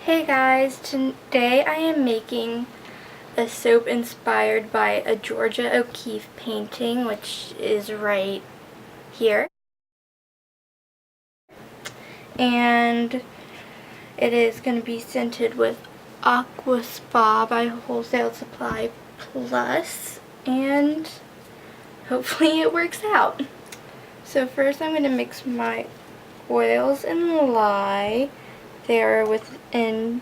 Hey guys, today I am making a soap inspired by a Georgia O'Keeffe painting, which is right here. And it is going to be scented with Aqua Spa by Wholesale Supply Plus, and hopefully it works out. So first I'm going to mix my oils and lye. They are within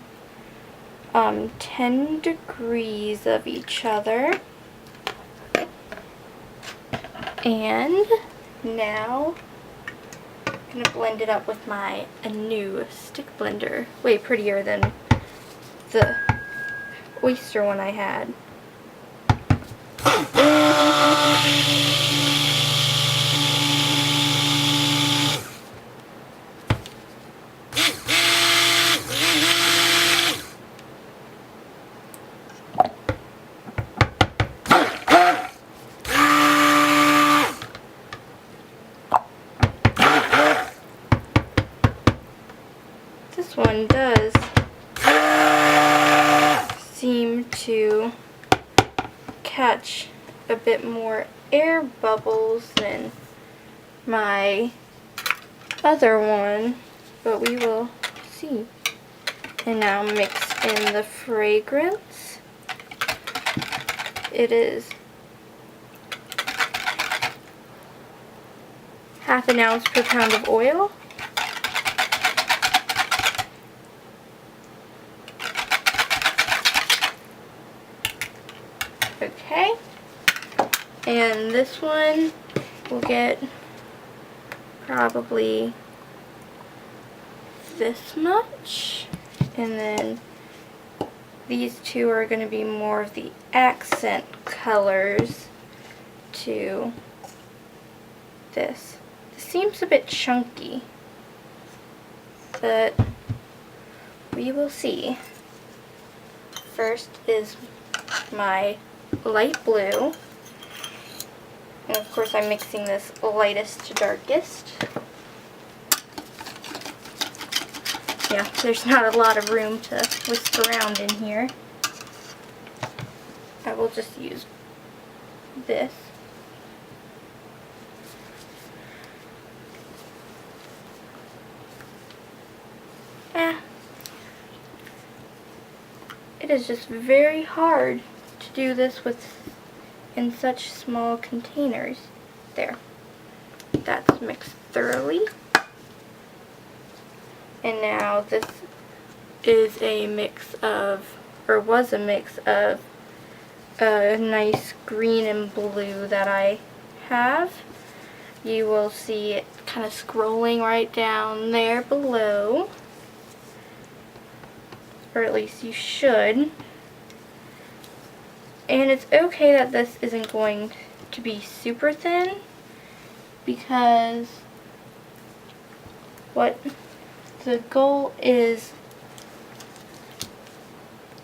10 degrees of each other. And now I'm going to blend it up with my new stick blender. Way prettier than the oyster one I had. This one does seem to catch a bit more air bubbles than my other one, but we will see. And now mix in the fragrance. It is half an ounce per pound of oil. Okay, and this one will get probably this much, and then these two are going to be more of the accent colors to this. This seems a bit chunky, but we will see. First is my light blue, and of course I'm mixing this lightest to darkest. Yeah, there's not a lot of room to whisk around in here. I will just use this. It is just very hard to do this in such small containers. There. That's mixed thoroughly. And now this is a mix of, or was a mix of, a nice green and blue that I have. You will see it kind of scrolling right down there below. Or at least you should. And it's okay that this isn't going to be super thin, because what the goal is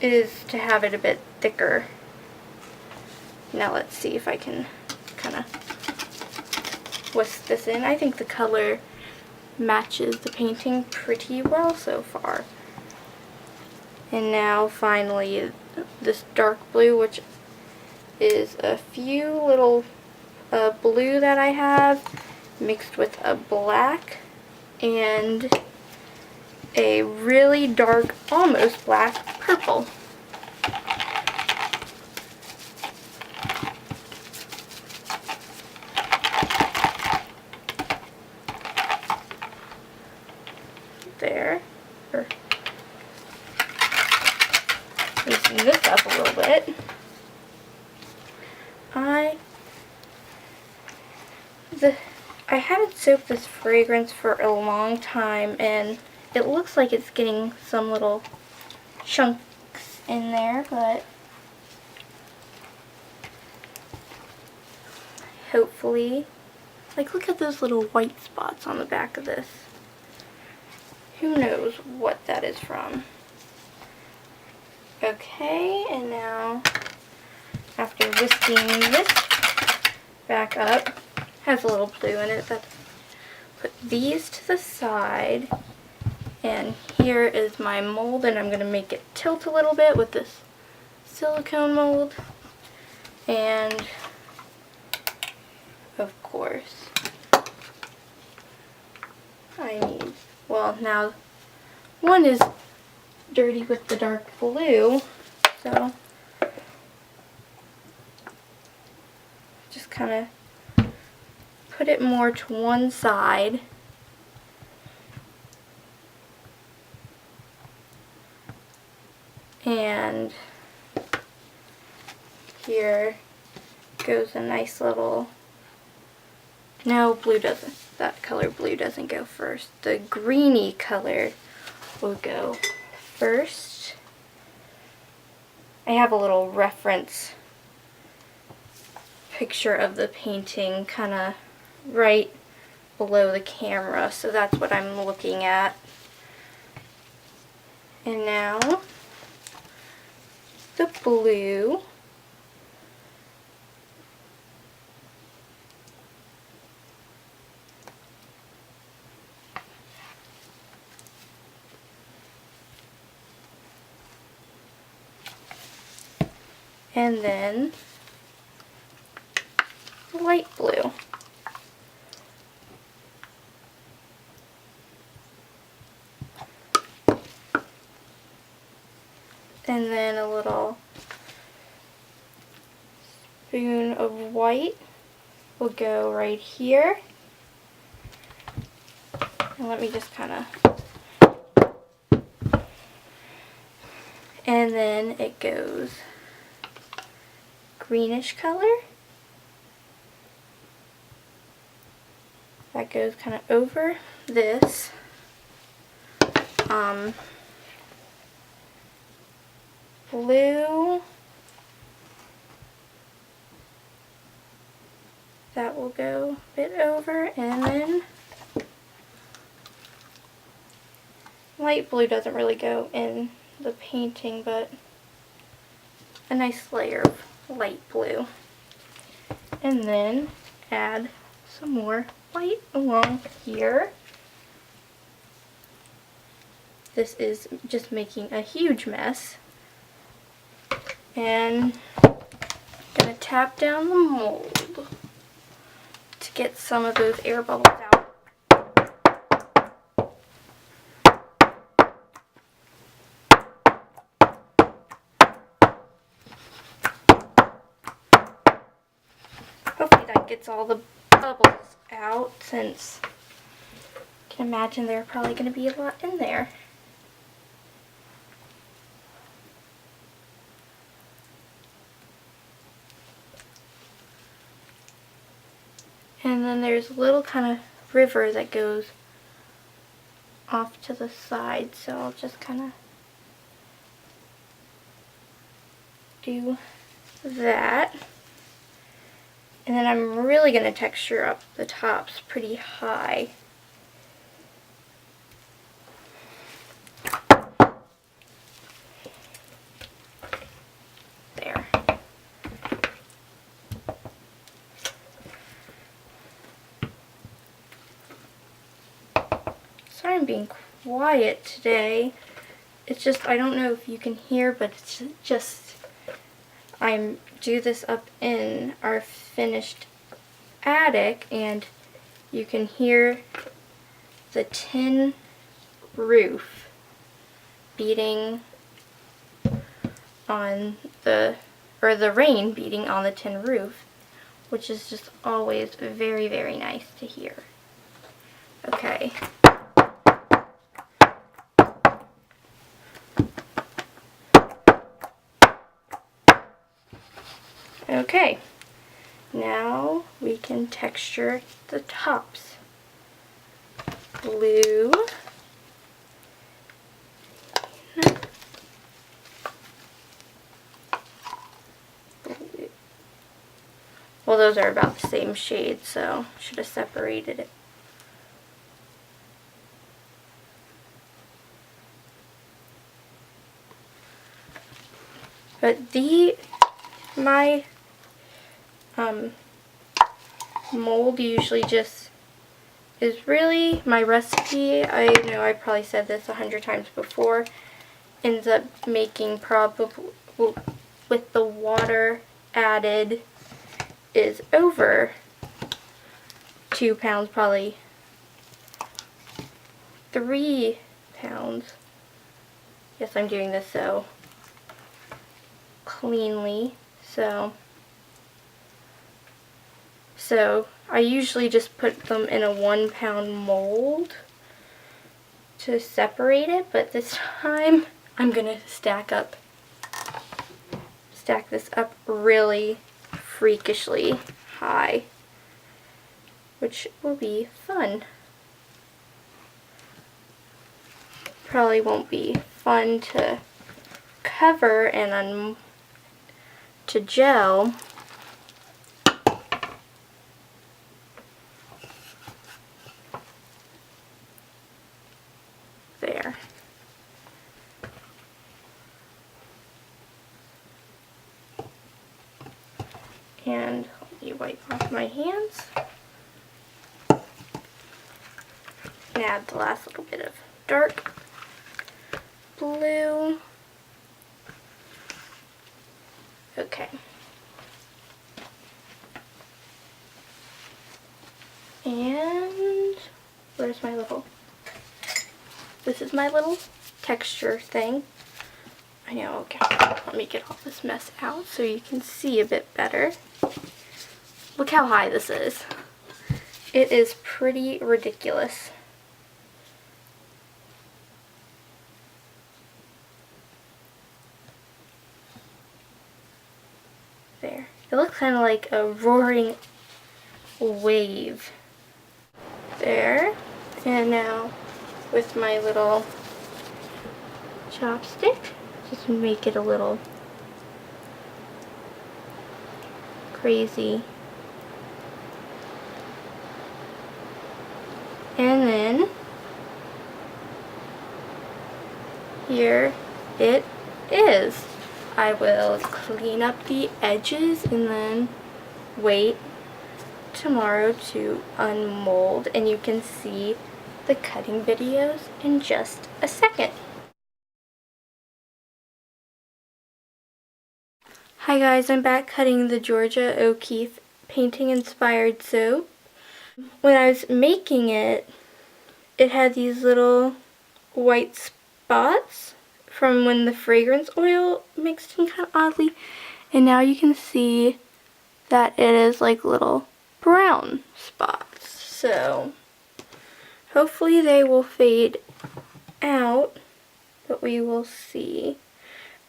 to have it a bit thicker. Now let's see if I can kind of whisk this in. I think the color matches the painting pretty well so far. And now finally this dark blue, which is a few little blue that I have mixed with a black and a really dark, almost black purple. There. Loosen this up a little bit. I haven't soaked this fragrance for a long time, and it looks like it's getting some little chunks in there, but hopefully, like, look at those little white spots on the back of this. Who knows what that is from? Okay, and now after whisking this back up, has a little blue in it, put these to the side, And here is my mold, and I'm going to make it tilt a little bit with this silicone mold. And of course, I need, well, now one is dirty with the dark blue, so just kind of put it more to one side. And here goes a nice little, no, blue doesn't, that color blue doesn't go first. The greeny color will go first. I have a little reference picture of the painting kind of right below the camera, so that's what I'm looking at. And now the blue. And then light blue. And then a little spoon of white will go right here. And let me just kind of, and then it goes greenish color. That goes kind of over this. Blue. That will go a bit over, and then light blue doesn't really go in the painting, but a nice layer of light blue. And then add some more white along here. This is just making a huge mess. And I'm going to tap down the mold to get some of those air bubbles out. Hopefully that gets all the bubbles out, since I can imagine there are probably going to be a lot in there. And then there's a little kind of river that goes off to the side, so I'll just kind of do that. And then I'm really going to texture up the tops pretty high. There. Sorry I'm being quiet today. It's just, I don't know if you can hear, but it's just, I do this up in our finished attic, and you can hear the tin roof beating on the, or the rain beating on the tin roof, which is just always very, very nice to hear. Okay. Okay, now we can texture the tops. Blue. Blue. Well, those are about the same shade, so should have separated it. But my mold usually just is really my recipe. I know I probably said this 100 times before. Ends up making probably, with the water added, is over 2 pounds, probably 3 pounds. Yes, I'm doing this so cleanly. So I usually just put them in a 1 pound mold to separate it, but this time I'm gonna stack this up really freakishly high, which will be fun. Probably won't be fun to cover and to gel. There. And let me wipe off my hands. And add the last little bit of dark blue. Okay. And where's my little, this is my little texture thing. I know, okay, let me get all this mess out so you can see a bit better. Look how high this is. It is pretty ridiculous. There. It looks kind of like a roaring wave. There. And now with my little chopstick, just make it a little crazy. And then here it is. I will clean up the edges and then wait tomorrow to unmold, and you can see the cutting videos in just a second. Hi guys, I'm back cutting the Georgia O'Keeffe painting inspired soap. When I was making it, it had these little white spots from when the fragrance oil mixed in kind of oddly, and now you can see that it is like little brown spots. So hopefully they will fade out, but we will see.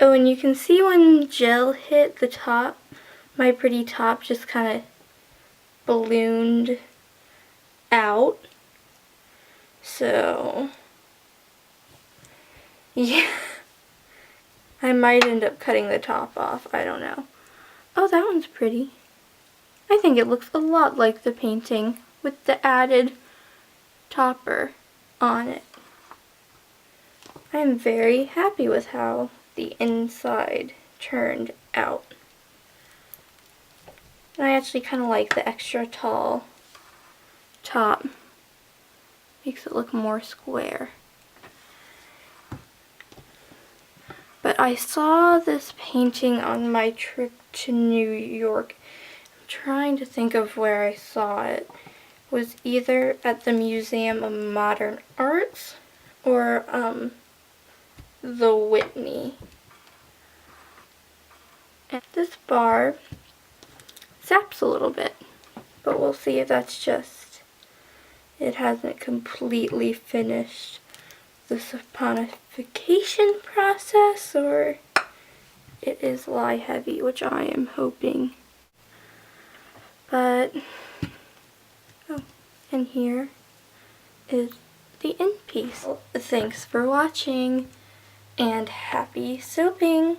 Oh, and you can see when gel hit the top, my pretty top just kind of ballooned out. So yeah, I might end up cutting the top off, I don't know. Oh, that one's pretty. I think it looks a lot like the painting with the added topper on it. I am very happy with how the inside turned out. And I actually kind of like the extra tall top. Makes it look more square. But I saw this painting on my trip to New York. I'm trying to think of where I saw it. It was either at the Museum of Modern Arts or the Whitney. And this bar zaps a little bit, but we'll see if that's just it hasn't completely finished the saponification process, or it is lye heavy, which I am hoping. But oh, and here is the end piece. Thanks for watching and happy soaping!